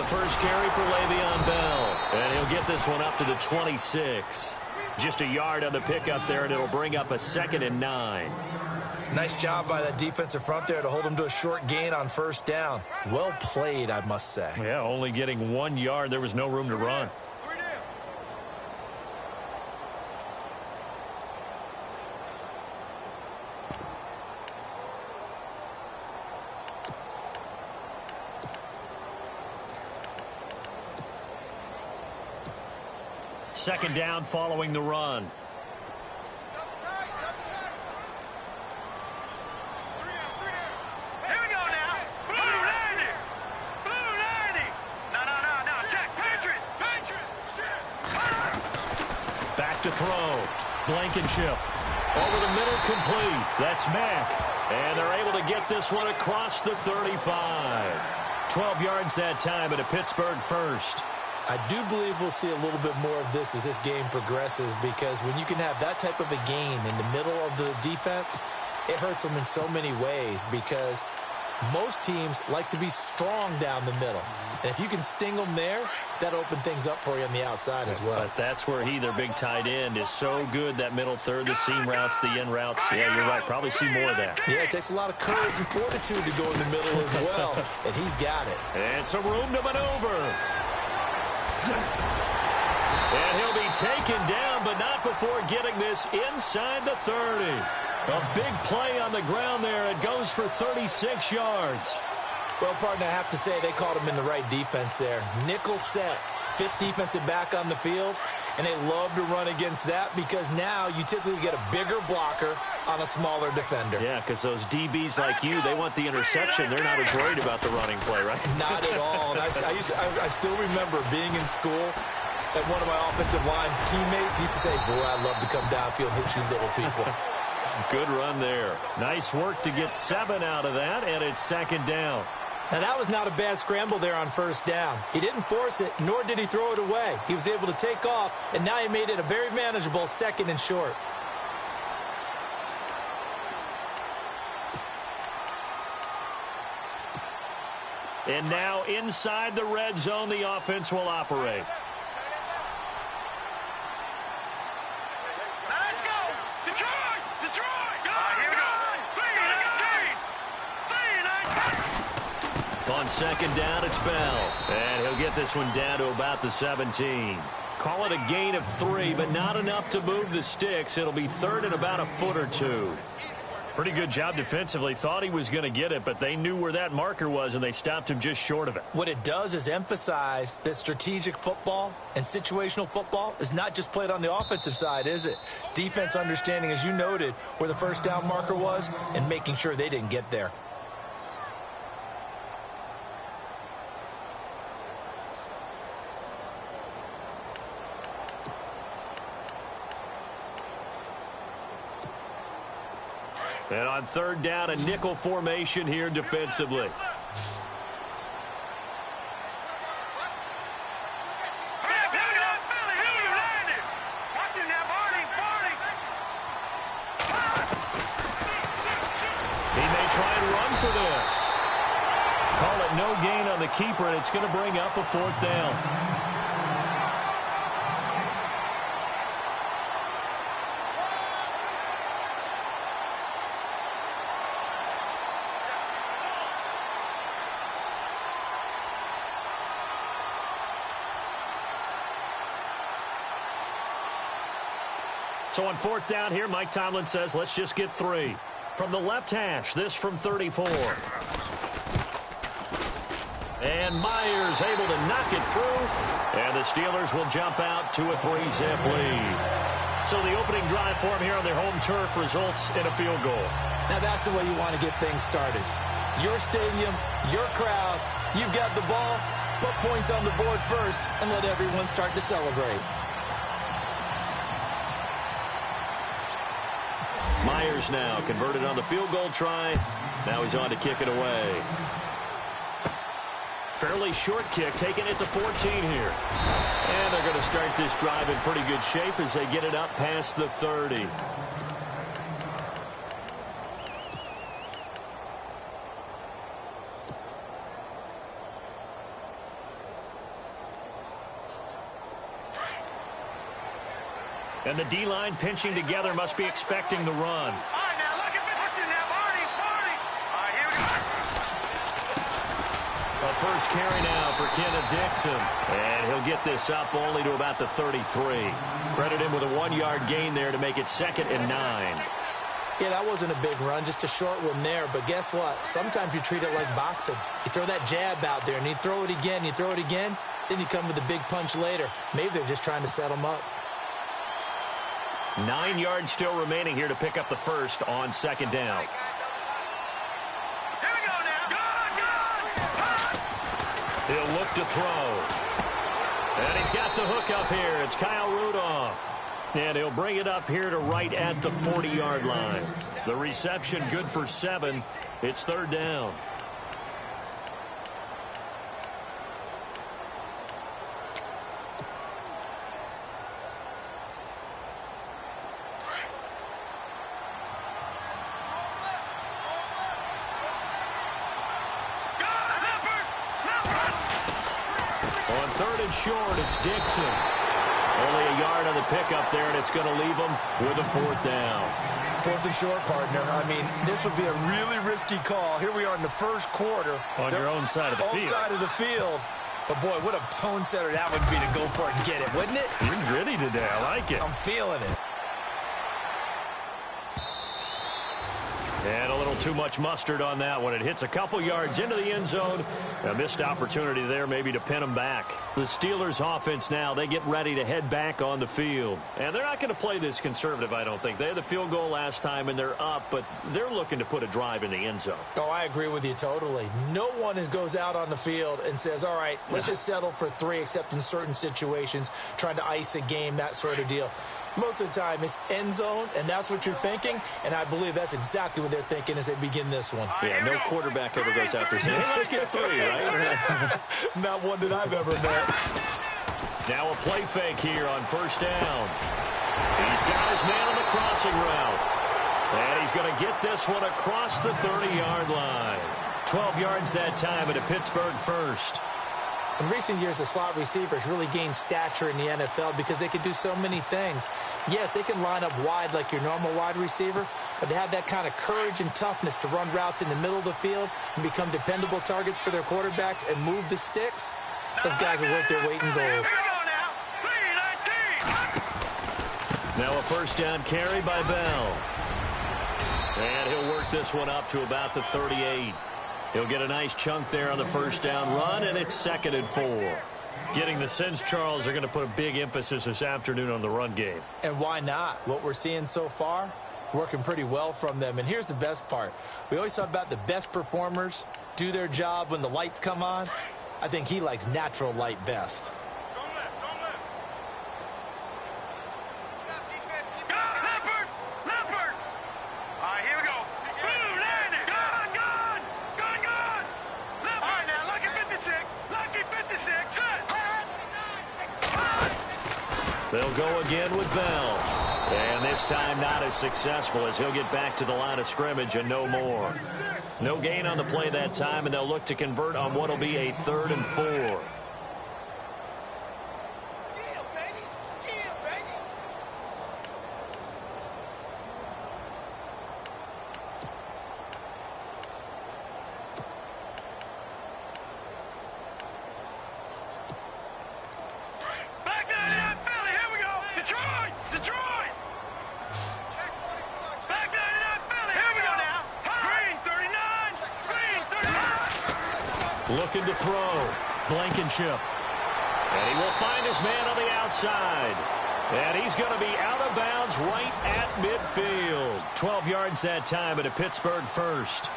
first carry for Le'Veon Bell. And he'll get this one up to the 26. Just a yard on the pickup there, and it'll bring up a 2nd and 9. Nice job by that defensive front there to hold him to a short gain on first down. Well played, I must say. Yeah, only getting 1 yard. There was no room to run. Second down following the run. Here we go now. Blue 90. Blue 90. No. Check. Patriot. Back to throw. Blankenship. Over the middle, complete. That's Mack. And they're able to get this one across the 35. 12 yards that time at a Pittsburgh first. I do believe we'll see a little bit more of this as this game progresses, because when you can have that type of a gain in the middle of the defense, it hurts them in so many ways, because most teams like to be strong down the middle. And if you can sting them there, that opens things up for you on the outside as well. But that's where their big tight end, is so good, that middle third, the seam routes, the in routes. Yeah, you're right. Probably see more of that. Yeah, it takes a lot of courage and fortitude to go in the middle as well, and he's got it. And some room to maneuver. And he'll be taken down, but not before getting this inside the 30. A big play on the ground there. It goes for 36 yards. Well, partner, I have to say they called him in the right defense there. Nickel set, fifth defensive back on the field, and they love to run against that, because now you typically get a bigger blocker on a smaller defender. Yeah, because those DBs like you, they want the interception. They're not as worried about the running play, right? Not at all. And I still remember being in school, and one of my offensive line teammates used to say, boy, I love to come downfield and hit you little people. Good run there. Nice work to get 7 out of that, and it's second down. Now, that was not a bad scramble there on first down. He didn't force it, nor did he throw it away. He was able to take off, and now he made it a very manageable 2nd and short. And now inside the red zone, the offense will operate. Let's go. Detroit. Go. Here we go. On second down, it's Bell. And he'll get this one down to about the 17. Call it a gain of 3, but not enough to move the sticks. It'll be third and about a foot or two. Pretty good job defensively. Thought he was going to get it, but they knew where that marker was, and they stopped him just short of it. What it does is emphasize that strategic football and situational football is not just played on the offensive side, is it? Defense understanding, as you noted, where the first down marker was and making sure they didn't get there. And on third down, a nickel formation here defensively. He may try and run for this. Call it no gain on the keeper, and it's going to bring up a 4th down. So on 4th down here, Mike Tomlin says, let's just get 3. From the left hash, this from 34. And Myers able to knock it through. And the Steelers will jump out to a 3-zip lead. So the opening drive for him here on their home turf results in a field goal. Now that's the way you want to get things started. Your stadium, your crowd, you've got the ball, put points on the board first, and let everyone start to celebrate. Myers now converted on the field goal try. Now he's on to kick it away. Fairly short kick, taking it to 14 here. And they're going to start this drive in pretty good shape as they get it up past the 30. And the D-line pinching together must be expecting the run. All right, now, look at this now, Barney. All right, here we go. A first carry now for Kenneth Dixon. And he'll get this up only to about the 33. Credit him with a 1-yard gain there to make it 2nd and 9. Yeah, that wasn't a big run, just a short one there. But guess what? Sometimes you treat it like boxing. You throw that jab out there, and you throw it again, then you come with a big punch later. Maybe they're just trying to set them up. 9 yards still remaining here to pick up the first on 2nd down. Here we go now. Good. He'll look to throw. And he's got the hook up here. It's Kyle Rudolph. And he'll bring it up here to right at the 40-yard line. The reception good for 7. It's 3rd down. On 3rd and short, it's Dixon. Only a yard on the pickup there, and it's going to leave them with a 4th down. 4th and short, partner. I mean, this would be a really risky call. Here we are in the first quarter. On your own side of the field. Side of the field. But, boy, what a tone setter that would be to go for it and get it, wouldn't it? You're gritty today. I like it. I'm feeling it. And a little too much mustard on that one. It hits a couple yards into the end zone. A missed opportunity there maybe to pin them back. The Steelers offense now, they get ready to head back on the field. And they're not going to play this conservative, I don't think. They had the field goal last time, and they're up, but they're looking to put a drive in the end zone. Oh, I agree with you totally. No one goes out on the field and says, all right, let's just settle for 3, except in certain situations, trying to ice a game, that sort of deal. Most of the time, it's end zone, and that's what you're thinking, and I believe that's exactly what they're thinking as they begin this one. Yeah, no quarterback ever goes out there saying, hey, let's get 3, right? Not one that I've ever met. Now a play fake here on 1st down. He's got his man on the crossing route. And he's going to get this one across the 30-yard line. 12 yards that time at a Pittsburgh first. In recent years, the slot receivers really gained stature in the NFL because they can do so many things. Yes, they can line up wide like your normal wide receiver, but to have that kind of courage and toughness to run routes in the middle of the field and become dependable targets for their quarterbacks and move the sticks, those guys are worth their weight in gold. Now a 1st down carry by Bell. And he'll work this one up to about the 38. He'll get a nice chunk there on the 1st down run, and it's 2nd and 4. Getting the sense, Charles, are going to put a big emphasis this afternoon on the run game. And why not? What we're seeing so far, it's working pretty well from them. And here's the best part. We always talk about the best performers do their job when the lights come on. I think he likes natural light best. They'll go again with Bell. And this time not as successful as he'll get back to the line of scrimmage and no more. No gain on the play that time, and they'll look to convert on what will be a 3rd and 4. Looking to throw. Blankenship. And he will find his man on the outside. And he's going to be out of bounds right at midfield. 12 yards that time at a Pittsburgh first.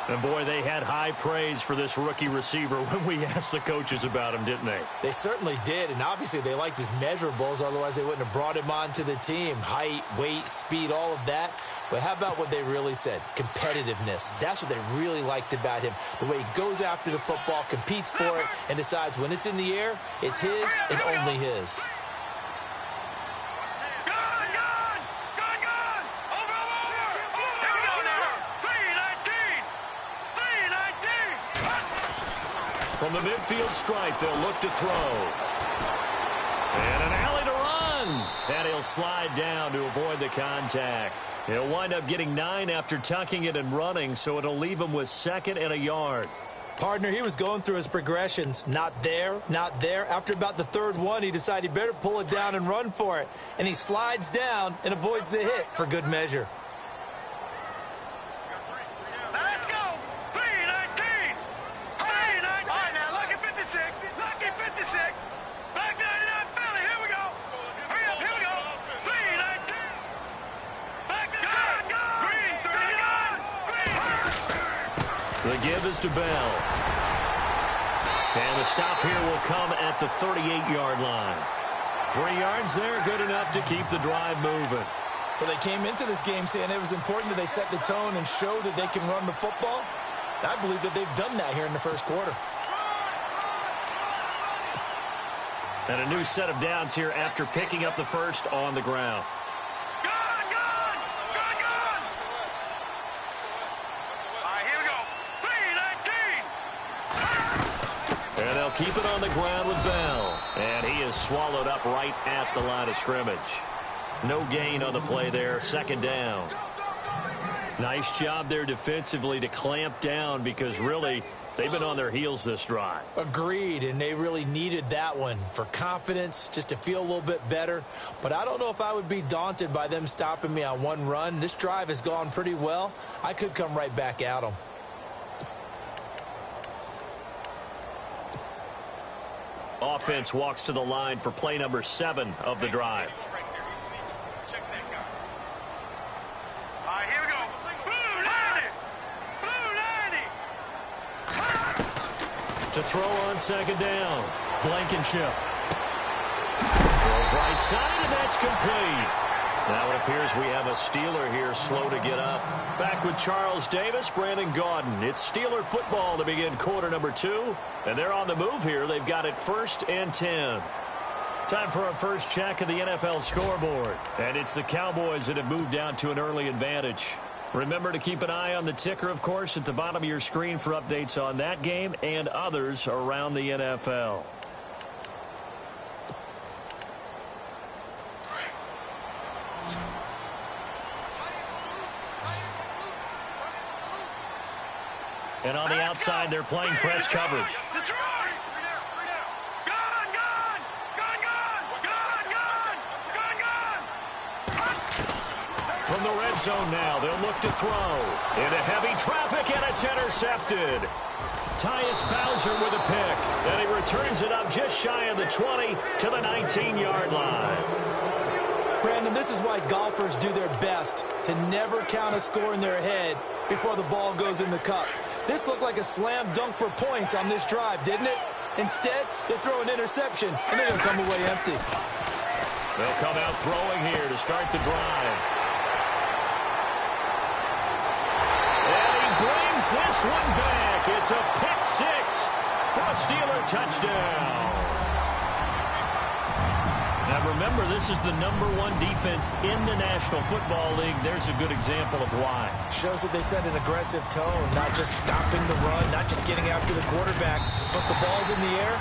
And, boy, they had high praise for this rookie receiver when we asked the coaches about him, didn't they? They certainly did, and obviously they liked his measurables. Otherwise, they wouldn't have brought him onto the team. Height, weight, speed, all of that. But how about what they really said? Competitiveness. That's what they really liked about him. The way he goes after the football, competes for it, and decides when it's in the air, it's his and only his. From the midfield stripe, they'll look to throw. And an alley to run. And he'll he'll slide down to avoid the contact. He'll wind up getting 9 after tucking it and running, so it'll leave him with 2nd and a yard. Partner, he was going through his progressions. Not there, not there. After about the 3rd one, he decided he better pull it down and run for it. And he slides down and avoids the hit for good measure. Now let's go. 3-19. 3-19. All right, now, lucky 56. Lucky 56. Back 99 Philly. Here we go. Hurry up. Here we go. 3-19. Back to Green. 39. The give is to Bell. And the stop here will come at the 38-yard line. 3 yards there, good enough to keep the drive moving. Well, they came into this game saying it was important that they set the tone and show that they can run the football. I believe that they've done that here in the first quarter. And a new set of downs here after picking up the first on the ground. And they'll keep it on the ground with Bell. And he is swallowed up right at the line of scrimmage. No gain on the play there. 2nd down. Nice job there defensively to clamp down because really they've been on their heels this drive. Agreed, and they really needed that one for confidence, just to feel a little bit better. But I don't know if I would be daunted by them stopping me on one run. This drive has gone pretty well. I could come right back at them. Offense walks to the line for play number 7 of the drive. All right, here we go. Blue 90. Blue 90. To throw on 2nd down. Blankenship. Throws right side, and that's complete. Now it appears we have a Steeler here slow to get up. Back with Charles Davis, Brandon Gaudin. It's Steeler football to begin quarter number 2. And they're on the move here. They've got it 1st and 10. Time for our first check of the NFL scoreboard. And it's the Cowboys that have moved down to an early advantage. Remember to keep an eye on the ticker, of course, at the bottom of your screen for updates on that game and others around the NFL. And on the outside, they're playing press coverage. Detroit. From the red zone now, they'll look to throw. Into heavy traffic, and it's intercepted. Tyus Bowser with a pick. And he returns it up just shy of the 20 to the 19-yard line. Brandon, this is why golfers do their best to never count a score in their head before the ball goes in the cup. This looked like a slam dunk for points on this drive, didn't it? Instead, they throw an interception, and they're going to come away empty. They'll come out throwing here to start the drive. And he brings this one back. It's a pick 6 for a Steeler touchdown. Now remember, this is the #1 defense in the National Football League. There's a good example of why. Shows that they set an aggressive tone, not just stopping the run, not just getting after the quarterback, but the ball's in the air.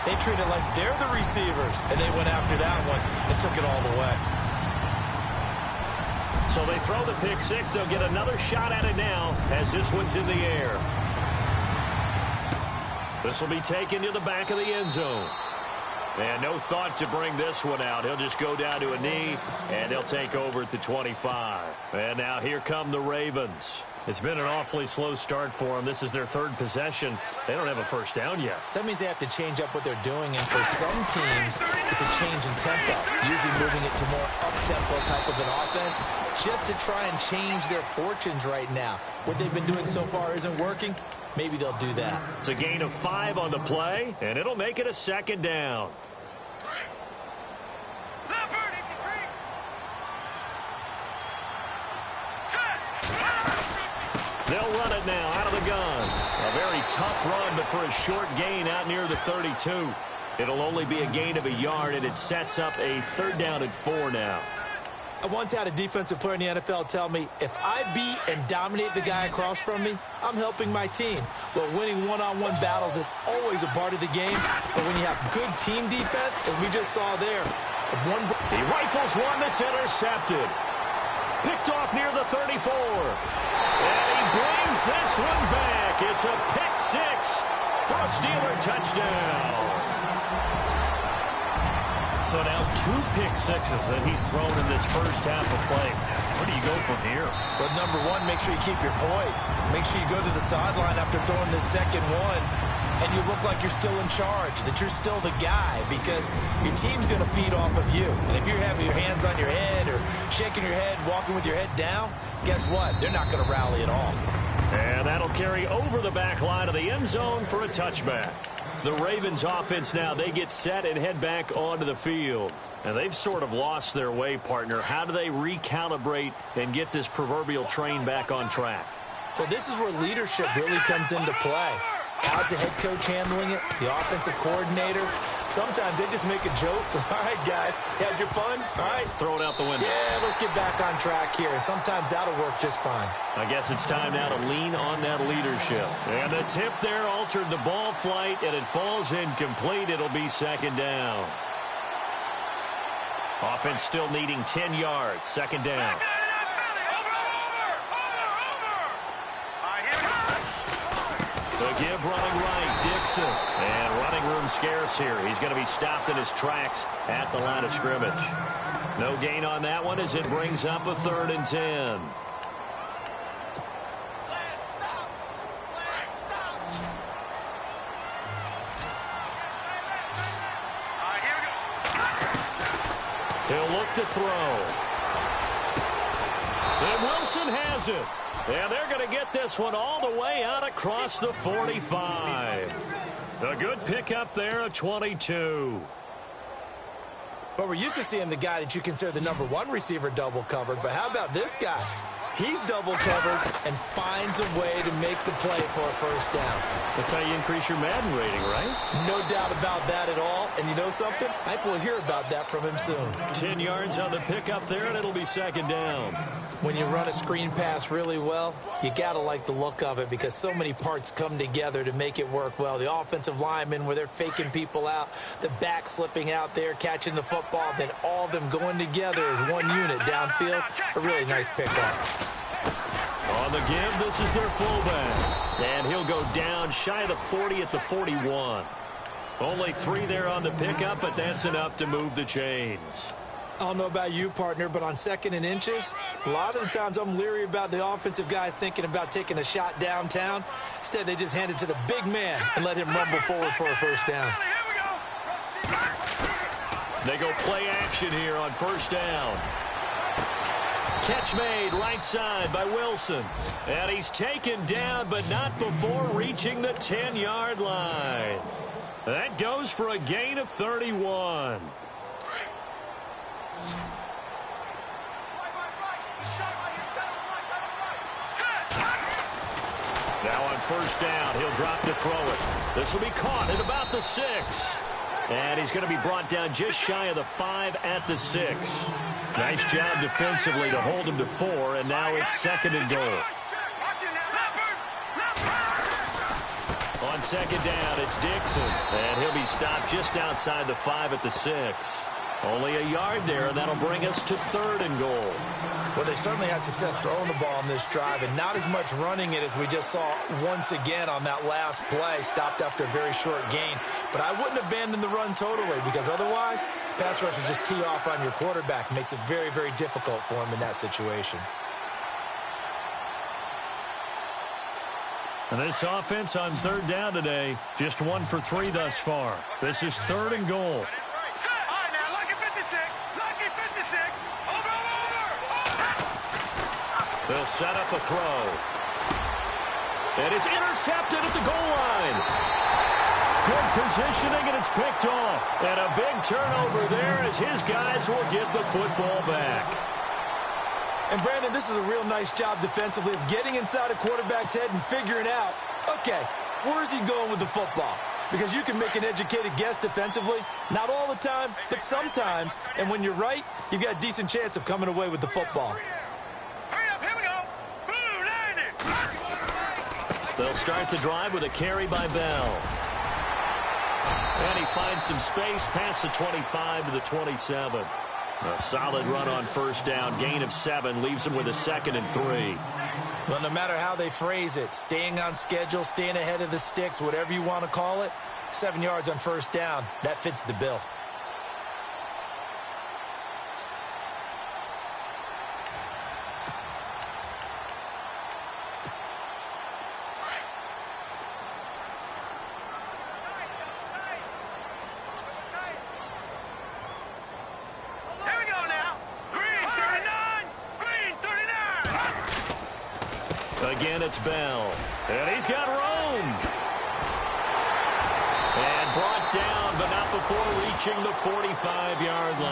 They treat it like they're the receivers, and they went after that one and took it all the way. So they throw the pick 6. They'll get another shot at it now as this one's in the air. This will be taken to the back of the end zone. And no thought to bring this one out. He'll just go down to a knee, and he'll take over at the 25. And now here come the Ravens. It's been an awfully slow start for them. This is their 3rd possession. They don't have a first down yet. So that means they have to change up what they're doing, and for some teams, it's a change in tempo, usually moving it to more up-tempo type of an offense, just to try and change their fortunes right now. What they've been doing so far isn't working. Maybe they'll do that. It's a gain of 5 on the play, and it'll make it a 2nd down. They'll run it now out of the gun. A very tough run, but for a short gain out near the 32. It'll only be a gain of a yard, and it sets up a 3rd down and 4 now. I once had a defensive player in the NFL tell me, if I beat and dominate the guy across from me, I'm helping my team. Well, winning one-on-one battles is always a part of the game, but when you have good team defense, as we just saw there, if one He rifles one that's intercepted. Picked off near the 34. And he brings this one back. It's a pick six for a Steeler touchdown. So now 2 pick sixes that he's thrown in this first half of play. Where do you go from here? Well, number one, make sure you keep your poise. Make sure you go to the sideline after throwing this second one, and you look like you're still in charge, that you're still the guy, because your team's going to feed off of you. And if you're having your hands on your head or shaking your head, walking with your head down, guess what? They're not going to rally at all. And that'll carry over the back line of the end zone for a touchback. The Ravens offense now, they get set and head back onto the field. And they've sort of lost their way, partner. How do they recalibrate and get this proverbial train back on track? Well, this is where leadership really comes into play. How's the head coach handling it? The offensive coordinator? Sometimes they just make a joke. All right, guys, had your fun? All right. Throw it out the window. Yeah, let's get back on track here. And sometimes that'll work just fine. I guess it's time now to lean on that leadership. And the tip there altered the ball flight, and it falls incomplete. It'll be second down. Offense still needing 10 yards. Second down. The give running right, Dixon. And running room scarce here. He's going to be stopped in his tracks at the line of scrimmage. No gain on that one as it brings up a 3rd and 10. He'll look to throw. And Wilson has it. And they're going to get this one all the way out across the 45. A good pickup there, a 22. But we're used to seeing the guy that you consider the number 1 receiver double covered. But how about this guy? He's double covered and finds a way to make the play for a first down. That's how you increase your Madden rating, right? No doubt about that at all. And you know something? I think we'll hear about that from him soon. 10 yards on the pickup there, and it'll be second down. When you run a screen pass really well, you got to like the look of it because so many parts come together to make it work well. The offensive linemen, where they're faking people out, the back slipping out there, catching the football, then all of them going together as one unit downfield. A really nice pickup. On the give, this is their fullback. And he'll go down shy of the 40 at the 41. Only 3 there on the pickup, but that's enough to move the chains. I don't know about you, partner, but on 2nd and inches, a lot of the times I'm leery about the offensive guys thinking about taking a shot downtown. Instead, they just hand it to the big man and let him rumble forward for a first down. They go play action here on first down. Catch made right side by Wilson. And he's taken down, but not before reaching the 10-yard line. That goes for a gain of 31. Now on first down, he'll drop to throw it. This will be caught at about the 6. And he's going to be brought down just shy of the 5 at the 6. Nice job defensively to hold him to 4, and now it's 2nd and goal. On second down, it's Dixon, and he'll be stopped just outside the 5 at the 6. Only a yard there, and that'll bring us to 3rd and goal. Well, they certainly had success throwing the ball in this drive, and not as much running it as we just saw once again on that last play, stopped after a very short gain. But I wouldn't abandon the run totally, because otherwise, pass rushers just tee off on your quarterback. Makes it very, very difficult for him in that situation. And this offense on 3rd down today, just 1 for 3 thus far. This is 3rd and goal. They'll set up a throw. And it's intercepted at the goal line. Good positioning, and it's picked off. And a big turnover there as his guys will get the football back. And, Brandon, this is a real nice job defensively of getting inside a quarterback's head and figuring out, okay, where's he going with the football? Because you can make an educated guess defensively. Not all the time, but sometimes. And when you're right, you've got a decent chance of coming away with the football. They'll start the drive with a carry by Bell. And he finds some space past the 25 to the 27. A solid run on first down. Gain of 7 leaves him with a 2nd and 3. Well, no matter how they phrase it, staying on schedule, staying ahead of the sticks, whatever you want to call it, 7 yards on first down, that fits the bill. Again, it's Bell. And he's got room. And brought down, but not before reaching the 45-yard line.